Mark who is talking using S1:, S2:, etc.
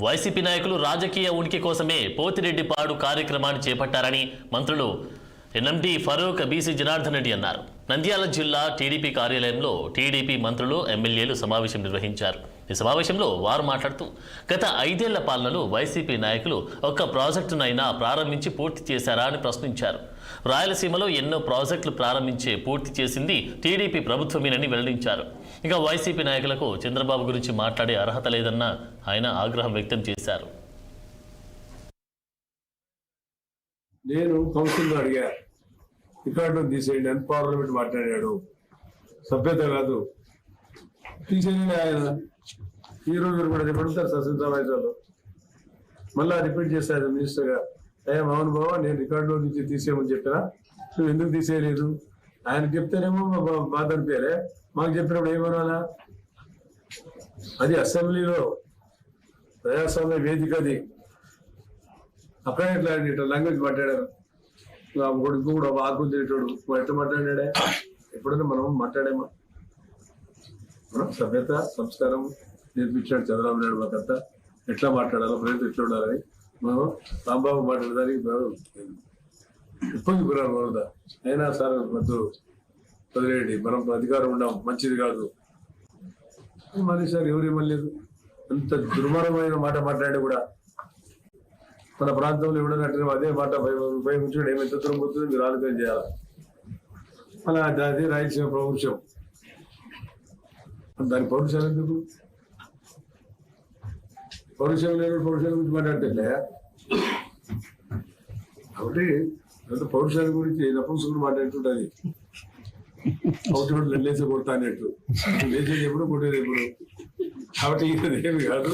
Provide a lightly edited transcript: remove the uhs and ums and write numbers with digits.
S1: YCP నాయకులు రాజకీయ ఉనికి కోసమే పోతిరెడ్డిపాడు కార్యక్రమాన్ని చేపట్టారని మంత్రులు ఎన్ఎండి ఫరూక్, బీసీ జనార్దన్ రెడ్డి అన్నారు. నంద్యాల జిల్లా టీడీపీ కార్యాలయంలో టీడీపీ మంత్రులు, ఎమ్మెల్యేలు సమావేశం నిర్వహించారు. ఈ సమావేశంలో వారు మాట్లాడుతూ గత 5 ఏళ్ల పాలనలో వైసీపీ నాయకులు ఒక్క ప్రాజెక్టునైనా ప్రారంభించి పూర్తి చేశారా అని ప్రశ్నించారు. రాయలసీమలో ఎన్నో ప్రాజెక్టులు ప్రారంభించి పూర్తి చేసింది టీడీపీ ప్రభుత్వమేనని వెల్లడించారు. ఇక వైసీపీ నాయకులకు చంద్రబాబు గురించి మాట్లాడే అర్హత లేదన్న ఆయన ఆగ్రహం వ్యక్తం చేశారు.
S2: నేను కౌన్సిల్లో అడిగా, రికార్డు తీసేయండి అని పార్లమెంట్ మాట్లాడాడు. సభ్యత కాదు, తీసేయండి. ఆయన ఈ రోజు కూడా చెప్పంటారు సస్పెండ్ సమావేశాలు మళ్ళా రిపీట్ చేశారు మినిస్టర్ గా. అయ్యా మోహన్ బాబు, నేను రికార్డులో నుంచి తీసేయమని చెప్పినా నువ్వు ఎందుకు తీసేయలేదు? ఆయన చెప్తేనేమో బాధ అనిపించారే, మాకు చెప్పినప్పుడు ఏమనాలా? అది అసెంబ్లీలో ప్రజాస్వామ్య వేదిక, అది అక్కడ ఇట్లా లాంగ్వేజ్ మాట్లాడారు. కొడుకు కూడా ఆకులు తినేటోడు ఎట్లా మాట్లాడాడే? ఎప్పుడైనా మనం మాట్లాడేమా? మనం సభ్యత, సంస్కారం నేర్పించాడు చంద్రబాబు నాయుడు మాకంతా. ఎట్లా మాట్లాడాలో, ప్రజలు ఎట్లా ఉండాలని. మనం రాంబాబు మాట్లాడడానికి ఇబ్బంది గురాలు వరద అయినా సార్ వద్దు, వదిలేయండి, మనం అధికారం ఉండం, మంచిది కాదు. మరి సార్ ఎవరేమలేదు, అంత దుర్మార్గమైన మాట మాట్లాడి కూడా మన ప్రాంతంలో ఎవడన్నట్టు అదే మాట ఉపయోగించడం ఏమైతే దూరం పోతుందో మీరు ఆలోచన చేయాలి. అలా అదే రాయలసీమ పౌరుషం. దాని పౌరుషాలు ఎందుకు? పౌరుషం లేని పౌరుషాల గురించి మాట్లాడితే కాబట్టి అంత పౌరుషాల గురించి నపుంసకుడు మాట్లాడుతుంటది. ఒకటి లేచి కొడతా అన్నట్టు, లేచేది ఎప్పుడు కొట్టేది ఎప్పుడు. కాబట్టి ఇది ఏమి కాదు.